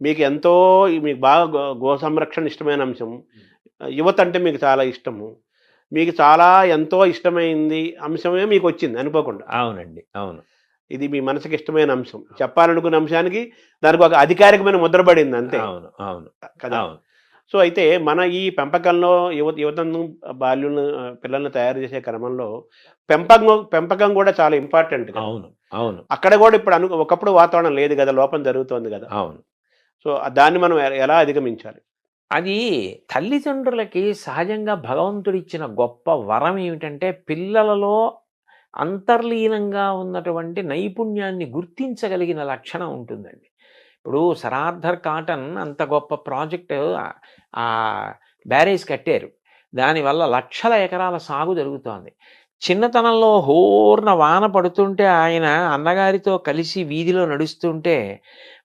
మీకు ఎంతో మీకు బాగా గో సంరక్షణ ఇష్టమైన అంశం. యువత అంటే మీకు చాలా ఇష్టము. మీకు చాలా ఎంతో ఇష్టమైంది అంశమే మీకొచ్చింది అనుకోకుండా. అవునండి. అవును. ఇది మీ మనసుకి ఇష్టమైన అంశం. చెప్పాలనుకున్న అంశానికి దానికి ఒక అధికారికమైన ముద్ర పడింది అంతే. అవును. అవును. కదా! అవును. సో, అయితే మన ఈ పెంపకంలో యువతను బాల్యులను పిల్లల్ని తయారు చేసే క్రమంలో పెంపకం గూడా చాలా ఇంపార్టెంట్ కదా! అవును. అవును. అక్కడ గూడా ఇప్పుడు ఒకప్పుడు వాతావరణం లేదు గదా! లోపం జరుగుతోంది గదా! అవును. సో, దాన్ని మనం ఎలా అధిగమించాలి? అది తల్లిదండ్రులకి సహజంగా భగవంతుడిచ్చిన గొప్ప వరం ఏమిటంటే, పిల్లలలో అంతర్లీనంగా ఉన్నటువంటి నైపుణ్యాన్ని గుర్తించగలిగిన లక్షణం ఉంటుందండి. ఇప్పుడు సర్ ఆర్థర్ కాటన్ అంత గొప్ప ప్రాజెక్టు బ్యారేజ్ కట్టారు. దానివల్ల లక్షల ఎకరాల సాగు జరుగుతోంది. చిన్నతనంలో హోర్న వాన పడుతుంటే ఆయన అన్నగారితో కలిసి వీధిలో నడుస్తుంటే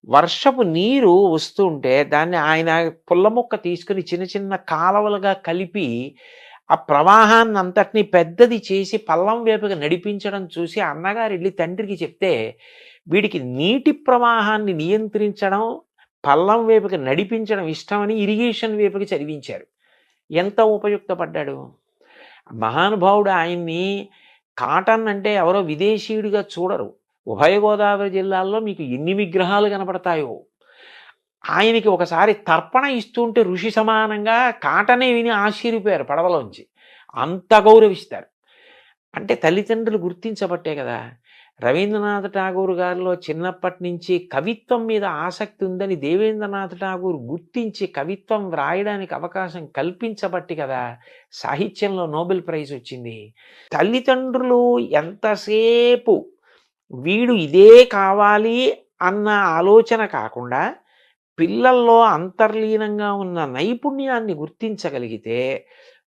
వర్షపు నీరు వస్తుంటే దాన్ని ఆయన పుల్ల ముక్క తీసుకుని చిన్న చిన్న కాలవలుగా కలిపి ఆ ప్రవాహాన్ని అంతటినీ పెద్దది చేసి పల్లం వైపుగా నడిపించడం చూసి అన్నగారు వెళ్ళి తండ్రికి చెప్తే వీడికి నీటి ప్రవాహాన్ని నియంత్రించడం పల్లం వైపుకి నడిపించడం ఇష్టమని ఇరిగేషన్ వైపుకి చదివించారు. ఎంత ఉపయుక్తపడ్డాడు మహానుభావుడు. ఆయన్ని కాటన్ అంటే ఎవరో విదేశీయుడిగా చూడరు. ఉభయ గోదావరి జిల్లాల్లో మీకు ఎన్ని విగ్రహాలు కనపడతాయో. ఆయనకి ఒకసారి తర్పణ ఇస్తుంటే ఋషి సమానంగా కాటనే విని ఆశ్చర్యపోయారు పడవలోంచి. అంత గౌరవిస్తారు. అంటే తల్లిదండ్రులు గుర్తించబట్టే కదా. రవీంద్రనాథ్ ఠాగూర్ గారిలో చిన్నప్పటి నుంచి కవిత్వం మీద ఆసక్తి ఉందని దేవేంద్రనాథ్ ఠాగూర్ గుర్తించి కవిత్వం వ్రాయడానికి అవకాశం కల్పించబట్టి కదా సాహిత్యంలో నోబెల్ ప్రైజ్ వచ్చింది. తల్లిదండ్రులు ఎంతసేపు వీడు ఇదే కావాలి అన్న ఆలోచన కాకుండా పిల్లల్లో అంతర్లీనంగా ఉన్న నైపుణ్యాన్ని గుర్తించగలిగితే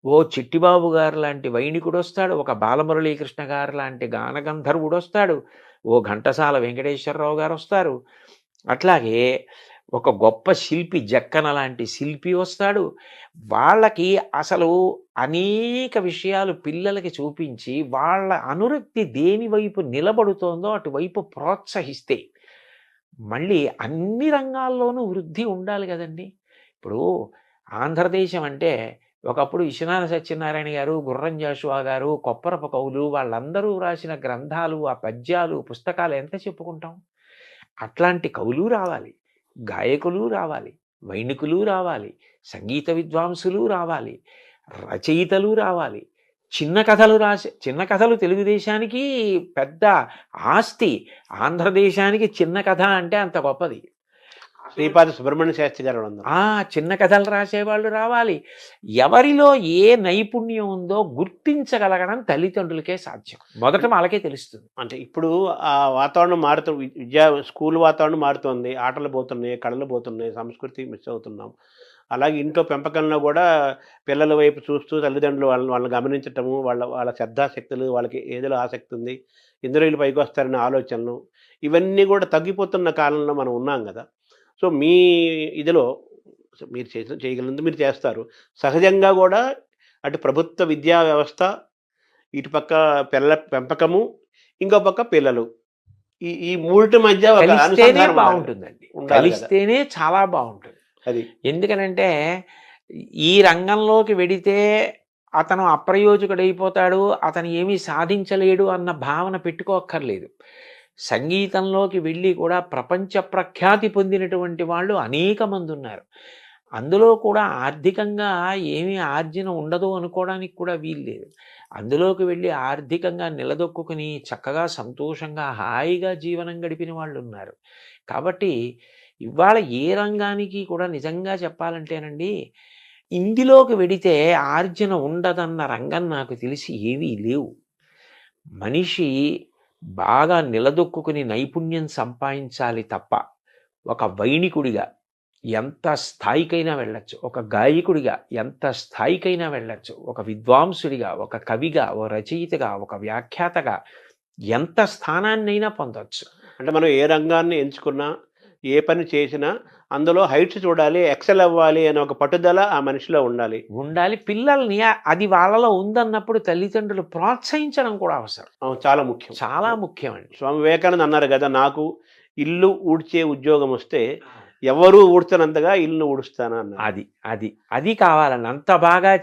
ఓ చిట్టిబాబు గారు లాంటి వైణికుడు వస్తాడు, ఒక బాలమురళీకృష్ణ గారు లాంటి గానగంధర్వుడు వస్తాడు, ఓ ఘంటసాల వెంకటేశ్వరరావు గారు వస్తారు, అట్లాగే ఒక గొప్ప శిల్పి జక్కన లాంటి శిల్పి వస్తాడు. వాళ్ళకి అసలు అనేక విషయాలు పిల్లలకి చూపించి వాళ్ళ అనురక్తి దేని వైపు నిలబడుతోందో అటువైపు ప్రోత్సహిస్తే మళ్ళీ అన్ని రంగాల్లోనూ వృద్ధి ఉండాలి కదండి. ఇప్పుడు ఆంధ్రదేశం అంటే ఒకప్పుడు విశ్వనాథ సత్యనారాయణ గారు, గుర్రం జాషువా గారు, కొప్పరపు కవులు వాళ్ళందరూ రాసిన గ్రంథాలు, ఆ పద్యాలు, పుస్తకాలు ఎంత చెప్పుకుంటాం. అట్లాంటి కవులు రావాలి, గాయకులు రావాలి, వైణికులు రావాలి, సంగీత విద్వాంసులు రావాలి, రచయితలు రావాలి. చిన్న కథలు తెలుగుదేశానికి పెద్ద ఆస్తి. ఆంధ్రదేశానికి చిన్న కథ అంటే అంత గొప్పది. శ్రీపాద సుబ్రహ్మణ్య శాస్త్రి గారు చిన్న కథలు రాసేవాళ్ళు రావాలి. ఎవరిలో ఏ నైపుణ్యం ఉందో గుర్తించగలగడం తల్లిదండ్రులకే సాధ్యం. మొదట వాళ్ళకే తెలుస్తుంది. అంటే ఇప్పుడు ఆ వాతావరణం స్కూల్ వాతావరణం మారుతోంది. ఆటలు పోతున్నాయి, కళలు పోతున్నాయి, సంస్కృతి మిస్ అవుతున్నాం. అలాగే ఇంట్లో పెంపకంలో కూడా పిల్లల వైపు చూస్తూ తల్లిదండ్రులు వాళ్ళని గమనించటము, వాళ్ళ శ్రద్ధాశక్తులు, వాళ్ళకి ఏదిలో ఆసక్తి ఉంది, ఇందులో వీళ్ళు పైకి వస్తారనే ఆలోచనలు, ఇవన్నీ కూడా తగ్గిపోతున్న కాలంలో మనం ఉన్నాం కదా. సో, మీ ఇదిలో మీరు చేయగలిగినంత మీరు చేస్తారు. సహజంగా కూడా అటు ప్రభుత్వ విద్యా వ్యవస్థ, ఇటుపక్క పిల్లల పెంపకము, ఇంకో పక్క పిల్లలు, ఈ మూడిటి మధ్య ఒక అనుసంధానం బాగుంటుందండి. కలిస్తేనే చాలా బాగుంటుంది. అది ఎందుకనంటే ఈ రంగంలోకి వెడితే అతను అప్రయోజకుడైపోతాడు, అతను ఏమీ సాధించలేడు అన్న భావన పెట్టుకోక్కర్లేదు. సంగీతంలోకి వెళ్ళి కూడా ప్రపంచ ప్రఖ్యాతి పొందినటువంటి వాళ్ళు అనేక మంది ఉన్నారు. అందులో కూడా ఆర్థికంగా ఏమీ ఆర్జన ఉండదు అనుకోవడానికి కూడా వీల్లేదు. అందులోకి వెళ్ళి ఆర్థికంగా నిలదొక్కుని చక్కగా సంతోషంగా హాయిగా జీవనం గడిపిన వాళ్ళు ఉన్నారు. కాబట్టి ఇవాళ ఏ రంగానికి కూడా నిజంగా చెప్పాలంటేనండి, ఇందులోకి వెడితే ఆర్జన ఉండదన్న రంగం నాకు తెలిసి ఏవీ లేవు. మనిషి బాగా నిలదొక్కుని నైపుణ్యం సంపాదించాలి తప్ప ఒక వైణికుడిగా ఎంత స్థాయికైనా వెళ్ళచ్చు, ఒక గాయకుడిగా ఎంత స్థాయికైనా వెళ్ళచ్చు, ఒక విద్వాంసుడిగా, ఒక కవిగా, ఒక రచయితగా, ఒక వ్యాఖ్యాతగా ఎంత స్థానాన్నైనా పొందవచ్చు. అంటే మనం ఏ రంగాన్ని ఎంచుకున్నా, ఏ పని చేసినా అందులో హైట్స్ చూడాలి, ఎక్సెల్ అవ్వాలి అనే ఒక పట్టుదల ఆ మనిషిలో ఉండాలి. పిల్లల్ని అది వాళ్ళలో ఉందన్నప్పుడు తల్లిదండ్రులు ప్రోత్సహించడం కూడా అవసరం. చాలా ముఖ్యం. చాలా ముఖ్యం అండి. స్వామి వివేకానంద అన్నారు కదా, నాకు ఇల్లు ఊడ్చే ఉద్యోగం వస్తే ఎవరు ఊడ్చనంతగా ఇల్లు ఊడుస్తాను అన్నారు. అది అది అది కావాలండి. అంత బాగా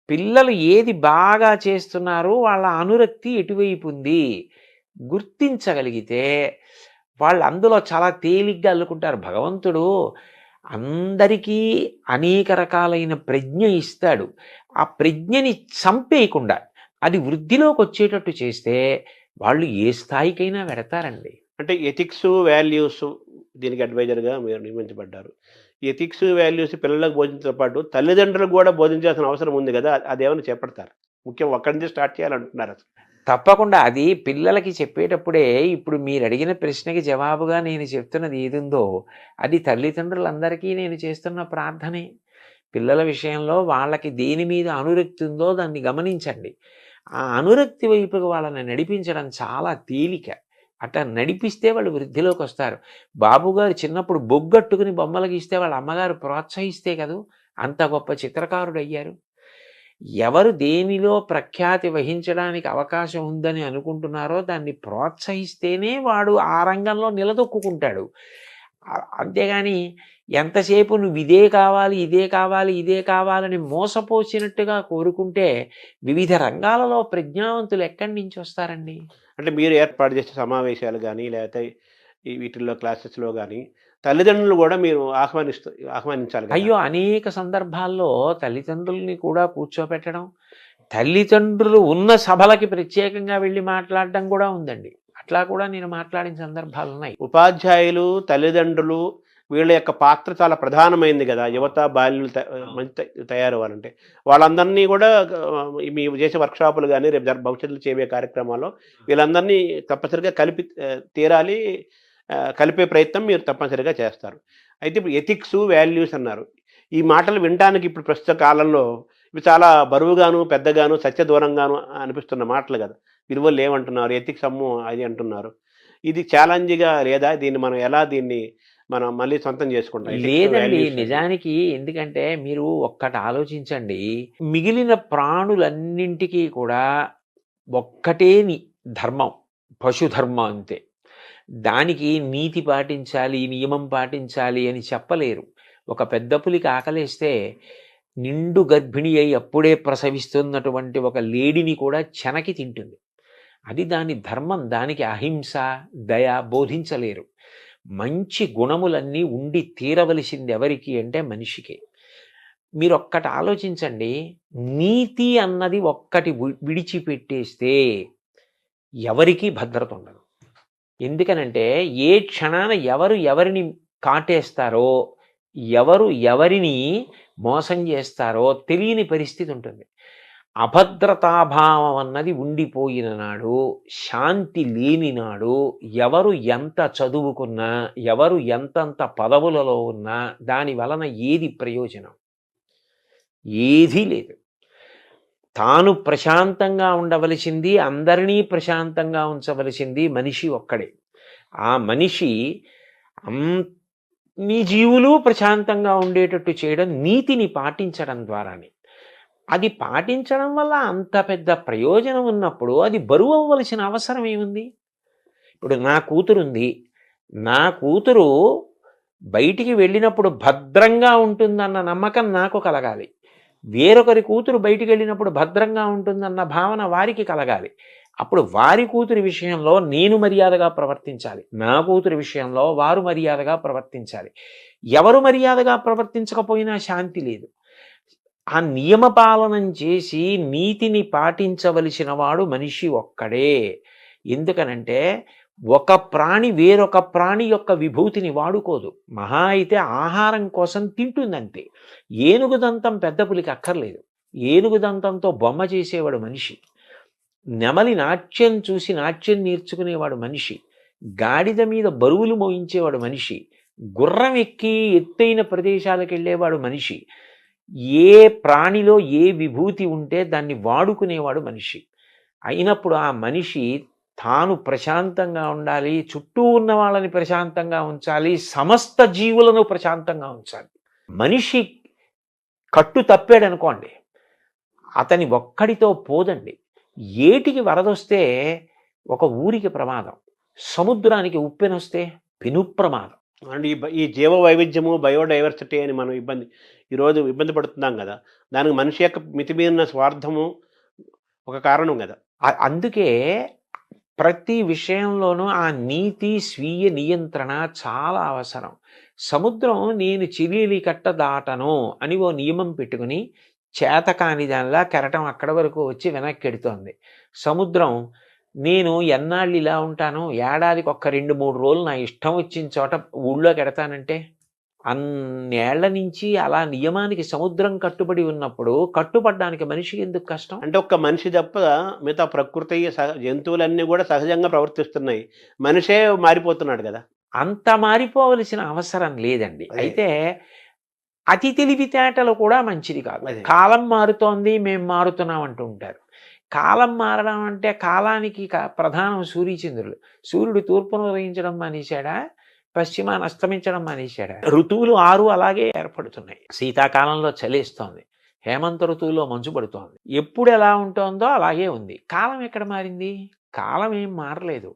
పిల్లలు ఏది బాగా చేస్తున్నారో వాళ్ళ అనురక్తి ఎటువైపు ఉంది గుర్తించగలిగితే వాళ్ళు అందులో చాలా తేలిగ్గా అల్లుకుంటారు. భగవంతుడు అందరికీ అనేక రకాలైన ప్రజ్ఞ ఇస్తాడు. ఆ ప్రజ్ఞని చంపేయకుండా అది వృద్ధిలోకి వచ్చేటట్టు చేస్తే వాళ్ళు ఏ స్థాయికైనా వెడతారండి. అంటే ఎథిక్స్, వాల్యూస్ దీనికి అడ్వైజర్‌గా మీరు నియమించబడ్డారు. ఎథిక్స్, వాల్యూస్ పిల్లలకు బోధించడంతో పాటు తల్లిదండ్రులకు గూడా బోధించాల్సిన అవసరం ఉంది గదా! అదేమన్నా చేపడతారా? ముఖ్యం అక్కడి నుంచి స్టార్ట్ చేయాలంటున్నారు అసలు. తప్పకుండా అది పిల్లలకి చెప్పేటప్పుడే ఇప్పుడు మీరు అడిగిన ప్రశ్నకి జవాబుగా నేను చెప్తున్నది ఏదుందో అది తల్లిదండ్రులందరికీ నేను చేస్తున్న ప్రార్థనే. పిల్లల విషయంలో వాళ్ళకి దేని మీద అనురక్తి ఉందో దాన్ని గమనించండి. ఆ అనురక్తి వైపుకి వాళ్ళని నడిపించడం చాలా తేలిక. అట్లా నడిపిస్తే వాళ్ళు వృద్ధిలోకి వస్తారు. బాబుగారు చిన్నప్పుడు బొగ్గట్టుకుని బొమ్మలు గీస్తే వాళ్ళ అమ్మగారు ప్రోత్సహిస్తే కదూ అంత గొప్ప చిత్రకారుడు అయ్యారు. ఎవరు దేనిలో ప్రఖ్యాతి వహించడానికి అవకాశం ఉందని అనుకుంటున్నారో దాన్ని ప్రోత్సహిస్తేనే వాడు ఆ రంగంలో నిలదొక్కుంటాడు. అంతేగాని ఎంతసేపు నువ్వు ఇదే కావాలి, ఇదే కావాలి, ఇదే కావాలని మోసపోసినట్టుగా కోరుకుంటే వివిధ రంగాలలో ప్రజ్ఞావంతులు ఎక్కడి నుంచి వస్తారండి? అంటే మీరు ఏర్పాటు చేసే సమావేశాలు గానీ, లేకపోతే వీటిల్లో క్లాసెస్‌లో గానీ, తల్లిదండ్రులు గూడా మీరు ఆహ్వానించాలి గదా! అయ్యో! అనేక సందర్భాల్లో తల్లిదండ్రుల్ని కూడా కూర్చోపెట్టడం, తల్లిదండ్రులు ఉన్న సభలకి ప్రత్యేకంగా వెళ్ళి మాట్లాడడం కూడా ఉందండి. అట్లా కూడా నేను మాట్లాడిన సందర్భాలున్నాయి. ఉపాధ్యాయులు, తల్లిదండ్రులు వీళ్ళ యొక్క పాత్ర చాలా ప్రధానమైంది గదా! యువత, బాల్యులు మంచి తయారవ్వాలంటే. వాళ్ళందరినీ గూడా మీరు చేసే వర్క్‌షాపులు గానీ, రేపు భవిష్యత్తులో చేయబోయే కార్యక్రమాల్లో వీళ్ళందరినీ తప్పనిసరిగా కలిపి తీరాలి. కలిపే ప్రయత్నం మీరు తప్పనిసరిగా చేస్తారు. అయితే ఇప్పుడు ఎథిక్స్, వాల్యూస్ అన్నారు. ఈ మాటలు వినటానికి ఇప్పుడు ప్రస్తుత కాలంలో ఇవి చాలా బరువుగాను, పెద్దగాను, సత్యదూరంగాను అనిపిస్తున్న మాటలు గదా! విలువలు లేవంటున్నారు. ఎథిక్స్ అమ్మో అది అంటున్నారు. ఇది ఛాలెంజ్‌గా లేదా? దీన్ని మనం మళ్ళీ సొంతం చేసుకుంటాం. ఎథిక్స్, లేదండి. వాల్యూస్ అని. నిజానికి ఎందుకంటే మీరు ఒక్కటి ఆలోచించండి. మిగిలిన ప్రాణులన్నింటికీ కూడా ఒక్కటే ధర్మం. పశుధర్మం అంతే. దానికి నీతి పాటించాలి, నియమం పాటించాలి అని చెప్పలేరు. ఒక పెద్ద పులికి ఆకలేస్తే నిండు గర్భిణి అయి అప్పుడే ప్రసవిస్తున్నటువంటి ఒక లేడిని కూడా చెనకి తింటుంది. అది దాని ధర్మం. దానికి అహింస, దయ బోధించలేరు. మంచి గుణములన్నీ ఉండి తీరవలసింది ఎవరికి అంటే మనిషికి. మీరొక్కటి ఆలోచించండి. నీతి అన్నది ఒక్కటి విడిచిపెట్టేస్తే ఎవరికీ భద్రత ఉండదు. ఎందుకనంటే ఏ క్షణాన ఎవరు ఎవరిని కాటేస్తారో, ఎవరు ఎవరిని మోసం చేస్తారో తెలియని పరిస్థితి ఉంటుంది. అభద్రతాభావం అన్నది ఉండిపోయిన నాడు, శాంతి లేని నాడు ఎవరు ఎంత చదువుకున్నా, ఎవరు ఎంతంత పదవులలో ఉన్నా దాని వలన ఏది ప్రయోజనం? ఏదీ లేదు. తాను ప్రశాంతంగా ఉండవలసింది, అందరినీ ప్రశాంతంగా ఉంచవలసింది మనిషి ఒక్కడే. ఆ మనిషి అన్ని జీవులు ప్రశాంతంగా ఉండేటట్టు చేయడం నీతిని పాటించడం ద్వారానే. అది పాటించడం వల్ల అంత పెద్ద ప్రయోజనం ఉన్నప్పుడు అది బరువు అవ్వవలసిన అవసరం ఏముంది? ఇప్పుడు నా కూతురుంది. నా కూతురు బయటికి వెళ్ళినప్పుడు భద్రంగా ఉంటుందన్న నమ్మకం నాకు కలగాలి. వేరొకరి కూతురు బయటికి వెళ్ళినప్పుడు భద్రంగా ఉంటుందన్న భావన వారికి కలగాలి. అప్పుడు వారి కూతురి విషయంలో నేను మర్యాదగా ప్రవర్తించాలి. నా కూతురి విషయంలో వారు మర్యాదగా ప్రవర్తించాలి. ఎవరు మర్యాదగా ప్రవర్తించకపోయినా శాంతి లేదు. ఆ నియమపాలనం చేసి నీతిని పాటించవలసిన వాడు మనిషి ఒక్కడే. ఎందుకనంటే ఒక ప్రాణి వేరొక ప్రాణి యొక్క విభూతిని వాడుకోదు. మహా అయితే ఆహారం కోసం తింటుందంతే. ఏనుగు దంతం పెద్ద పులికి అక్కర్లేదు. ఏనుగు దంతంతో బొమ్మ చేసేవాడు మనిషి. నెమలి నాట్యం చూసి నాట్యం నేర్చుకునేవాడు మనిషి. గాడిద మీద బరువులు మోయించేవాడు మనిషి. గుర్రం ఎక్కి ఎత్తైన ప్రదేశాలకు వెళ్ళేవాడు మనిషి. ఏ ప్రాణిలో ఏ విభూతి ఉంటే దాన్ని వాడుకునేవాడు మనిషి. అయినప్పుడు ఆ మనిషి తాను ప్రశాంతంగా ఉండాలి, చుట్టూ ఉన్న వాళ్ళని ప్రశాంతంగా ఉంచాలి, సమస్త జీవులను ప్రశాంతంగా ఉంచాలి. మనిషి కట్టు తప్పాడనుకోండి, అతని ఒక్కడితో పోదండి. ఏటికి వరదొస్తే ఒక ఊరికి ప్రమాదం, సముద్రానికి ఉప్పెనొస్తే పెను ప్రమాదం. అండ్ ఈ జీవ వైవిధ్యము, బయోడైవర్సిటీ అని మనం ఈరోజు ఇబ్బంది పడుతున్నాం గదా! దానికి మనిషి యొక్క మితిమీరిన స్వార్థము ఒక కారణం గదా! అందుకే ప్రతి విషయంలోనూ ఆ నీతి, స్వీయ నియంత్రణ చాలా అవసరం. సముద్రం నేను చిలీలి కట్ట దాటను అని ఓ నియమం పెట్టుకుని చేతకాని దానిలా కెరటం అక్కడి వరకు వచ్చి వెనక్కెడుతోంది. సముద్రం నేను ఎన్నాళ్ళు ఇలా ఉంటాను, ఏడాదికి ఒక్క 2, 3 రోజులు నా ఇష్టం వచ్చిన చోట ఊళ్ళోకెడతానంటే? అన్నేళ్ల నుంచి అలా నియమానికి సముద్రం కట్టుబడి ఉన్నప్పుడు కట్టుబడ్డానికి మనిషికి ఎందుకు కష్టం? అంటే ఒక్క మనిషి తప్ప మిగతా ప్రకృతి, జంతువులన్నీ గూడా సహజంగా ప్రవర్తిస్తున్నాయి. మనిషే మారిపోతున్నాడు గదా! అంత మారిపోవలసిన అవసరం లేదండి. అదే. అయితే అతి తెలివితేటలు కూడా మంచిది కాదు. అదే. కాలం మారుతోంది, మేము మారుతున్నాం అంటూ ఉంటారు. కాలం మారడం అంటే కాలానికి ప్రధానం సూర్యచంద్రులు. సూర్యుడు తూర్పున ఉదయించడం మానేశాడా? పశ్చిమాన అస్తమించడం మానేశాడా? ఋతువులు 6 అలాగే ఏర్పడుతున్నాయి. శీతాకాలంలో చలేస్తోంది. హేమంత ఋతువులో మంచు పడుతోంది. ఎప్పుడు ఎలా ఉంటోందో అలాగే ఉంది. కాలం ఎక్కడ మారింది? కాలం ఏం మారలేదు.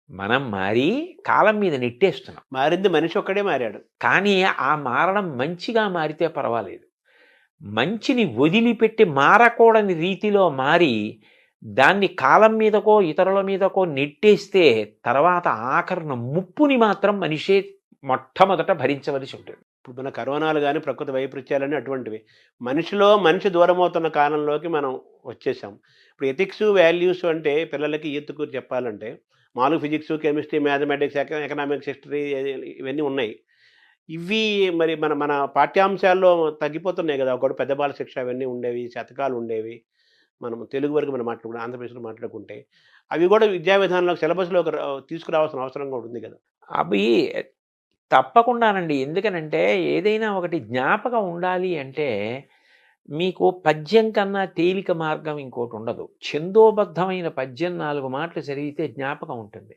మనం మారి కాలం మీద నెట్టేస్తున్నాం. మారింది మనిషి ఒక్కడే మారాడు. కానీ ఆ మారడం మంచిగా మారితే పర్వాలేదు. మంచిని వదిలిపెట్టి మారకూడని రీతిలో మారి దాన్ని కాలం మీదకో ఇతరుల మీదకో నెట్టేస్తే తర్వాత ఆఖరణ ముప్పుని మాత్రం మనిషే మొట్టమొదట భరించవలసి ఉంటుంది. ఇప్పుడు మన కరోనాలు గానీ, ప్రకృతి వైపరీత్యాలని అటువంటివి. మనిషి దూరమవుతున్న కాలంలోకి మనం వచ్చేసాం. ఇప్పుడు ఎథిక్స్, వాల్యూస్ అంటే పిల్లలకి ఈతకు చెప్పాలంటే మామూలుగా physics, chemistry, mathematics, economics, history ఇవన్నీ ఉన్నాయి. ఇవి మరి మన మన పాఠ్యాంశాల్లో తగ్గిపోతున్నాయి గదా! ఒకప్పుడు పెద్ద బాల శిక్ష అవన్నీ ఉండేవి, శతకాలు ఉండేవి. మనం తెలుగు వరకు మనం మాట్లాడుకుంటే ఆంధ్రప్రదేశ్‌లో మాట్లాడుకుంటే, అవి గూడా విద్యా విధానంలోకి సిలబస్‌లోకి తీసుకురావాల్సిన అవసరం గూడా ఉంది గదా! అవి తప్పకుండానండి. ఎందుకనంటే ఏదైనా ఒకటి జ్ఞాపకం ఉండాలి అంటే మీకు పద్యం కన్నా తేలిక మార్గం ఇంకోటుండదు. ఛందోబద్ధమైన పద్యం 4 మాటలు చదివితే జ్ఞాపకం ఉంటుంది.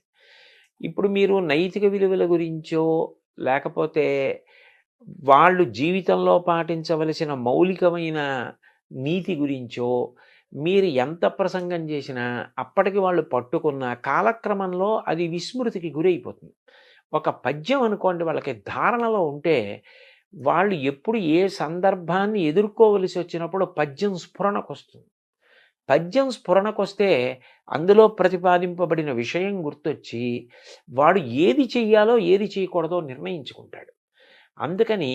ఇప్పుడు మీరు నైతిక విలువల గురించో, లేకపోతే వాళ్ళు జీవితంలో పాటించవలసిన మౌలికమైన నీతి గురించో మీరు ఎంత ప్రసంగం చేసినా, అప్పటికి వాళ్ళు పట్టుకున్న కాలక్రమంలో అది విస్మృతికి గురైపోతుంది. ఒక పద్యం అనుకోండి వాళ్ళకి ధారణలో ఉంటే, వాళ్ళు ఎప్పుడు ఏ సందర్భాన్ని ఎదుర్కోవలసి వచ్చినప్పుడు పద్యం స్ఫురణకొస్తుంది. పద్యం స్ఫురణకొస్తే అందులో ప్రతిపాదింపబడిన విషయం గుర్తొచ్చి, వాడు ఏది చెయ్యాలో, ఏది చేయకూడదో నిర్ణయించుకుంటాడు. అందుకని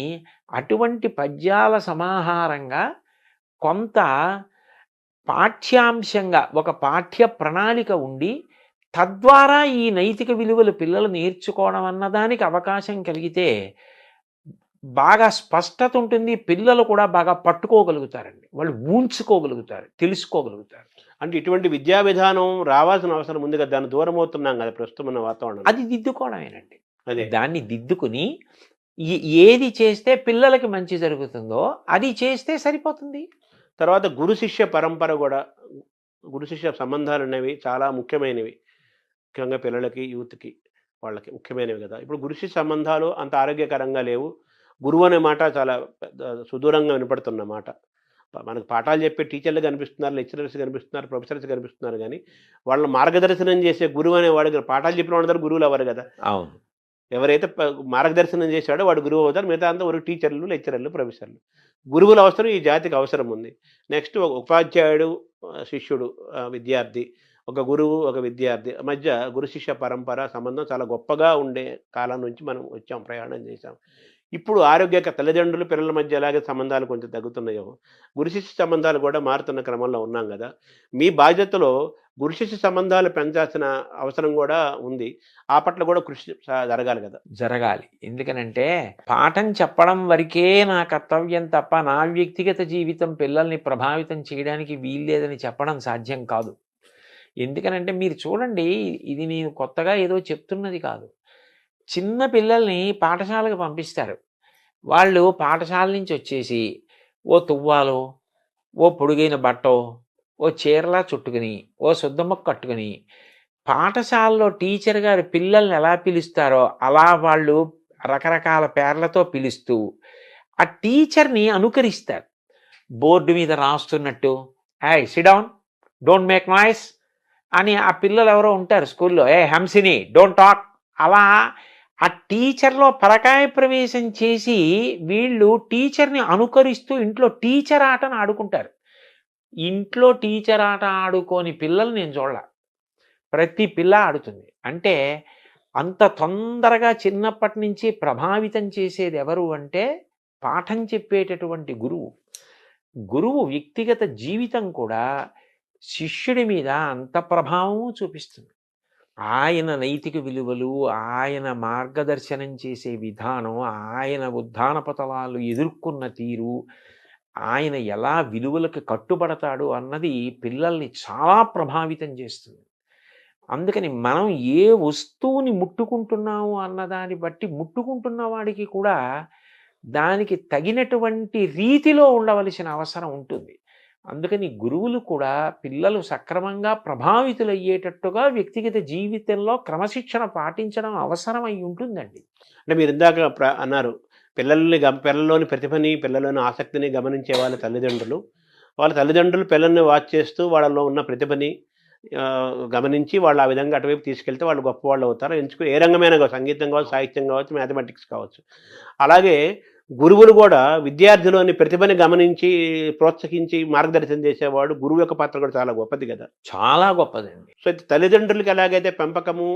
అటువంటి పద్యాల సమాహారంగా కొంత పాఠ్యాంశంగా ఒక పాఠ్య ప్రణాళిక ఉండి, తద్వారా ఈ నైతిక విలువలు పిల్లలు నేర్చుకోవడం అన్నదానికి అవకాశం కలిగితే బాగా స్పష్టత ఉంటుంది. పిల్లలు కూడా బాగా పట్టుకోగలుగుతారండి. వాళ్ళు ఊంచుకోగలుగుతారు, తెలుసుకోగలుగుతారు. అంటే ఇటువంటి విద్యా విధానం రావాల్సిన అవసరం ఉంది గదా! దాన్ని దూరమవుతున్నాం గదా! ప్రస్తుతం ఉన్న వాతావరణం. అది దిద్దుకోవడమేనండి. అదే. దాన్ని దిద్దుకుని ఏది చేస్తే పిల్లలకి మంచి జరుగుతుందో అది చేస్తే సరిపోతుంది. తర్వాత గురు శిష్య పరంపర గూడా, గురు శిష్య సంబంధాలనేవి చాలా ముఖ్యమైనవి. ముఖ్యంగా పిల్లలకి, యూత్‌కి వాళ్ళకి ముఖ్యమైనవి గదా! ఇప్పుడు గురు శిష్య సంబంధాలు అంత ఆరోగ్యకరంగా లేవు. గురువు అనే మాట చాలా పెద్ద సుదూరంగా వినపడుతున్న మాట. మనకు పాఠాలు చెప్పే టీచర్లు కనిపిస్తున్నారు, లెక్చరర్స్ కనిపిస్తున్నారు, ప్రొఫెసర్స్ కనిపిస్తున్నారు గానీ, వాళ్ళని మార్గదర్శనం చేసే గురువు అనేవాడు పాఠాలు చెప్పిన వాళ్ళందరూ గురువులు అవ్వరు గదా! అవును. ఎవరైతే మార్గదర్శనం చేశాడో వాడు గురువు అవుతారు. మిగతా అంతా ఒక టీచర్లు, లెక్చరర్లు, ప్రొఫెసర్లు. గురువుల అవసరం ఈ జాతికి అవసరం ఉంది. నెక్స్ట్ ఒక ఉపాధ్యాయుడు, శిష్యుడు, విద్యార్థి, ఒక గురువు, ఒక విద్యార్థి మధ్య గురు శిష్య పరంపర సంబంధం చాలా గొప్పగా ఉండే కాలం నుంచి మనం వచ్చాం, ప్రయాణం చేశాం. ఇప్పుడు తల్లిదండ్రులు, పిల్లల మధ్య ఎలాగే సంబంధాలు కొంచెం తగ్గుతున్నాయో, గురు శిష్య సంబంధాలు కూడా మారుతున్న క్రమంలో ఉన్నాం గదా! మీ బాధ్యతలో గురు శిష్య సంబంధాలు పెంచాల్సిన అవసరం గూడా ఉంది. ఆ పట్ల గూడా కృషి జరగాలి గదా! జరగాలి. ఎందుకనంటే పాఠం చెప్పడం వరకే నా కర్తవ్యం తప్ప నా వ్యక్తిగత జీవితం పిల్లల్ని ప్రభావితం చేయడానికి వీల్లేదని చెప్పడం సాధ్యం కాదు. ఎందుకనంటే మీరు చూడండి, ఇది నేను కొత్తగా ఏదో చెప్తున్నది కాదు. చిన్న పిల్లల్ని పాఠశాలకు పంపిస్తారు. వాళ్ళు పాఠశాల నుంచి వచ్చేసి ఓ తువ్వాలో, ఓ పొడుగైన బట్టో, ఓ చీరలా చుట్టుకుని, ఓ సుద్దముక్క కట్టుకుని పాఠశాలలో టీచర్ గారు పిల్లల్ని ఎలా పిలుస్తారో అలా వాళ్ళు రకరకాల పేర్లతో పిలుస్తూ ఆ టీచర్ని అనుకరిస్తారు. బోర్డు మీద రాస్తున్నట్టు, "ఏయ్ SIT down, don't make noise" అని ఆ పిల్లలు ఎవరో ఉంటారు స్కూల్లో, "ఏ హంసిని, డోంట్ టాక్" అలా ఆ టీచర్లో పరకాయ ప్రవేశం చేసి వీళ్ళు టీచర్ని అనుకరిస్తూ ఇంట్లో టీచర్ ఆటను ఆడుకుంటారు. ఇంట్లో టీచర్ ఆట ఆడుకోని పిల్లలు నేను చూడలా. ప్రతి పిల్ల ఆడుతుంది. అంటే అంత తొందరగా చిన్నప్పటి నుంచి ప్రభావితం చేసేది ఎవరు అంటే పాఠం చెప్పేటటువంటి గురువు. గురువు వ్యక్తిగత జీవితం కూడా శిష్యుడి మీద అంత ప్రభావం చూపిస్తుంది. ఆయన నైతిక విలువలు, ఆయన మార్గదర్శనం చేసే విధానం, ఆయన ఉద్దాన పతనాలు ఎదుర్కొన్న తీరు, ఆయన ఎలా విలువలకు కట్టుబడతాడు అన్నది పిల్లల్ని చాలా ప్రభావితం చేస్తుంది. అందుకని మనం ఏ వస్తువుని ముట్టుకుంటున్నాము అన్నదాన్ని బట్టి ముట్టుకుంటున్న వాడికి కూడా దానికి తగినటువంటి రీతిలో ఉండవలసిన అవసరం ఉంటుంది. అందుకని గురువులు కూడా పిల్లలు సక్రమంగా ప్రభావితులయ్యేటట్టుగా వ్యక్తిగత జీవితంలో క్రమశిక్షణ పాటించడం అవసరం అయి ఉంటుందండి. అంటే మీరు ఇందాక అన్నారు పిల్లల్లోని ప్రతిభని, పిల్లల్లోని ఆసక్తిని గమనించే వాళ్ళ తల్లిదండ్రులు పిల్లల్ని వాచ్ చేస్తూ వాళ్ళలో ఉన్న ప్రతిభని గమనించి వాళ్ళు ఆ విధంగా అటువైపు తీసుకెళ్తే వాళ్ళు గొప్పవాళ్ళు అవుతారు. ఎంచుకుని ఏ రంగమైనా కావచ్చు, సంగీతం కావచ్చు, సాహిత్యం కావచ్చు, మ్యాథమెటిక్స్ కావచ్చు. అలాగే గురువులు కూడా విద్యార్థిలోని ప్రతిభని గమనించి ప్రోత్సహించి మార్గదర్శనం చేసేవాడు. గురువు యొక్క పాత్ర కూడా చాలా గొప్పది కదా. చాలా గొప్పదండి. సో తల్లిదండ్రులకి ఎలాగైతే పెంపకము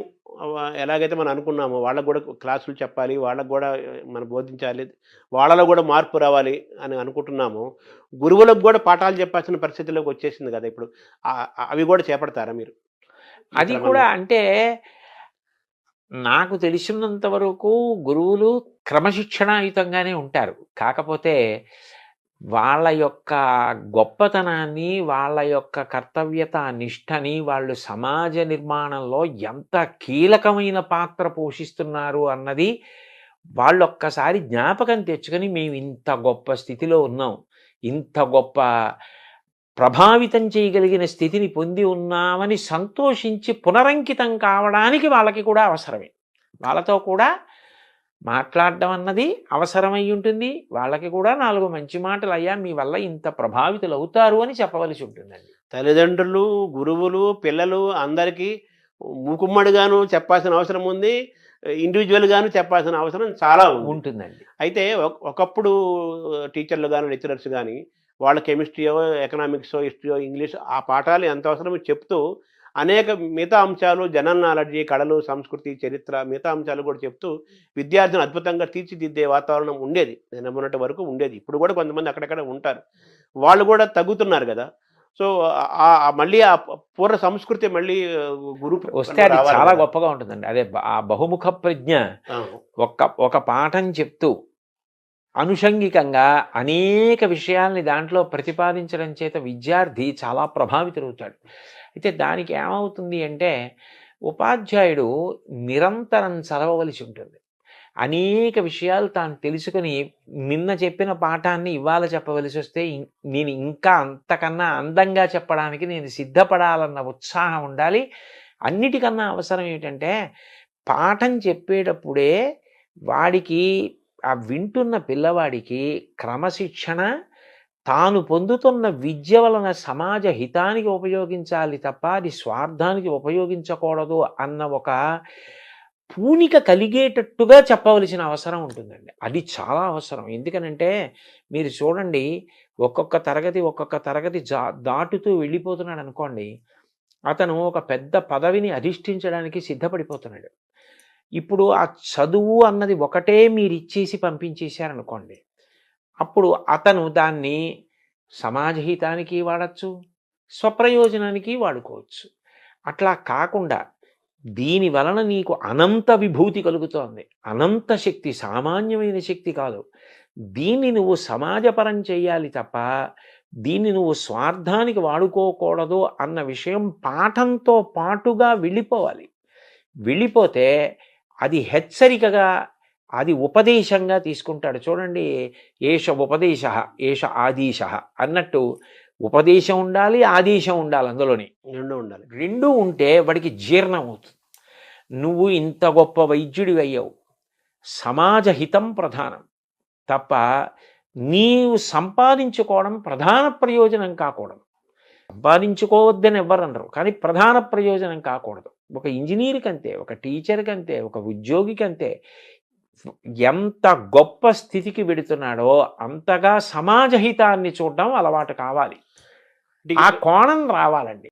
ఎలాగైతే మనం అనుకున్నామో వాళ్ళకు కూడా క్లాసులు చెప్పాలి, వాళ్ళకు కూడా మనం బోధించాలి, వాళ్ళలో కూడా మార్పు రావాలి అని అనుకుంటున్నాము. గురువులకు కూడా పాఠాలు చెప్పాల్సిన పరిస్థితిలోకి వచ్చేసింది కదా ఇప్పుడు. అవి కూడా చేపడతారా మీరు? అది కూడా అంటే నాకు తెలిసినంత వరకు గురువులు క్రమశిక్షణాయుతంగానే ఉంటారు. కాకపోతే వాళ్ళ యొక్క గొప్పతనాన్ని, వాళ్ళ యొక్క కర్తవ్యత నిష్టని వాళ్ళు సమాజ నిర్మాణంలో ఎంత కీలకమైన పాత్ర పోషిస్తున్నారు అన్నది వాళ్ళు ఒక్కసారి జ్ఞాపకం తెచ్చుకొని మేము ఇంత గొప్ప స్థితిలో ఉన్నాం, ఇంత గొప్ప ప్రభావితం చేయగలిగిన స్థితిని పొంది ఉన్నామని సంతోషించి పునరంకితం కావడానికి వాళ్ళకి కూడా అవసరమే. వాళ్ళతో కూడా మాట్లాడడం అన్నది అవసరమై ఉంటుంది. వాళ్ళకి కూడా 4 మంచి మాటలు, అయ్యా మీ వల్ల ఇంత ప్రభావితులు అవుతారు అని చెప్పవలసి ఉంటుందండి. తల్లిదండ్రులు, గురువులు, పిల్లలు అందరికీ మూకుమ్మడిగాను చెప్పాల్సిన అవసరం ఉంది, ఇండివిజువల్గాను చెప్పాల్సిన అవసరం చాలా ఉంటుందండి. అయితే ఒకప్పుడు టీచర్లు కానీ, లెక్చరర్స్ కానీ వాళ్ళ కెమిస్ట్రీయో, ఎకనామిక్సో, హిస్టరీయో, ఇంగ్లీష్ ఆ పాఠాలు ఎంత అవసరమో చెప్తూ అనేక మిగతా అంశాలు, జనరల్ నాలెడ్జి, కళలు, సంస్కృతి, చరిత్ర మిగతా అంశాలు కూడా చెప్తూ విద్యార్థిని అద్భుతంగా తీర్చిదిద్దే వాతావరణం ఉండేది. నేను మొన్నటి వరకు ఉండేది. ఇప్పుడు కూడా కొంతమంది అక్కడక్కడ ఉంటారు. వాళ్ళు కూడా తగ్గుతున్నారు కదా. సో మళ్ళీ ఆ పూర్వ సంస్కృతి మళ్ళీ వస్తే అది చాలా గొప్పగా ఉంటుందండి. అదే ఆ బహుముఖ ప్రజ్ఞ ఒక పాఠం చెప్తూ అనుషంగికంగా అనేక విషయాల్ని దాంట్లో ప్రతిపాదించడం చేత విద్యార్థి చాలా ప్రభావితులవుతాడు. అయితే దానికి ఏమవుతుంది అంటే ఉపాధ్యాయుడు నిరంతరం చదవవలసి ఉంటుంది. అనేక విషయాలు తాను తెలుసుకొని నిన్న చెప్పిన పాఠాన్ని ఇవాళ చెప్పవలసి వస్తే నేను ఇంకా అంతకన్నా అందంగా చెప్పడానికి నేను సిద్ధపడాలన్న ఉత్సాహం ఉండాలి. అన్నిటికన్నా అవసరం ఏమిటంటే పాఠం చెప్పేటప్పుడే వాడికి ఆ వింటున్న పిల్లవాడికి క్రమశిక్షణ, తాను పొందుతున్న విద్య వలన సమాజ హితానికి ఉపయోగించాలి తప్ప అది స్వార్థానికి ఉపయోగించకూడదు అన్న ఒక పూనిక కలిగేటట్టుగా చెప్పవలసిన అవసరం ఉంటుందండి. అది చాలా అవసరం. ఎందుకనంటే మీరు చూడండి, ఒక్కొక్క తరగతి దాటుతూ వెళ్ళిపోతున్నాడు అనుకోండి, అతను ఒక పెద్ద పదవిని అధిష్ఠించడానికి సిద్ధపడిపోతున్నాడు. ఇప్పుడు ఆ చదువు అన్నది ఒకటే మీరు ఇచ్చేసి పంపించేశారనుకోండి, అప్పుడు అతను దాన్ని సమాజహితానికి వాడచ్చు, స్వప్రయోజనానికి వాడుకోవచ్చు. అట్లా కాకుండా దీని వలన నీకు అనంత విభూతి కలుగుతోంది, అనంత శక్తి, సామాన్యమైన శక్తి కాదు, దీన్ని నువ్వు సమాజపరం చేయాలి తప్ప దీన్ని నువ్వు స్వార్థానికి వాడుకోకూడదు అన్న విషయం పాఠంతో పాటుగా వెళ్ళిపోవాలి. వెళ్ళిపోతే అది హెచ్చరికగా, అది ఉపదేశంగా తీసుకుంటాడు. చూడండి, ఏష ఉపదేశ ఏష ఆదేశ అన్నట్టు ఉపదేశం ఉండాలి, ఆదేశం ఉండాలి. అందులోని రెండు ఉంటే వాడికి జీర్ణం అవుతుంది. నువ్వు ఇంత గొప్ప వైద్యుడి అయ్యావు, సమాజ హితం ప్రధానం తప్ప నీవు సంపాదించుకోవడం ప్రధాన ప్రయోజనం కాకూడదు. సంపాదించుకోవద్దని ఎవ్వరన్నారు, కానీ ప్రధాన ప్రయోజనం కాకూడదు. ఒక ఇంజినీర్‌కి అంతే, ఒక టీచర్‌కి అంతే, ఒక ఉద్యోగికి అంతే. ఎంత గొప్ప స్థితికి వెడుతున్నాడో అంతగా సమాజ హితాన్ని చూడడం అలవాటు కావాలి. అంటే ఆ కోణం రావాలండి.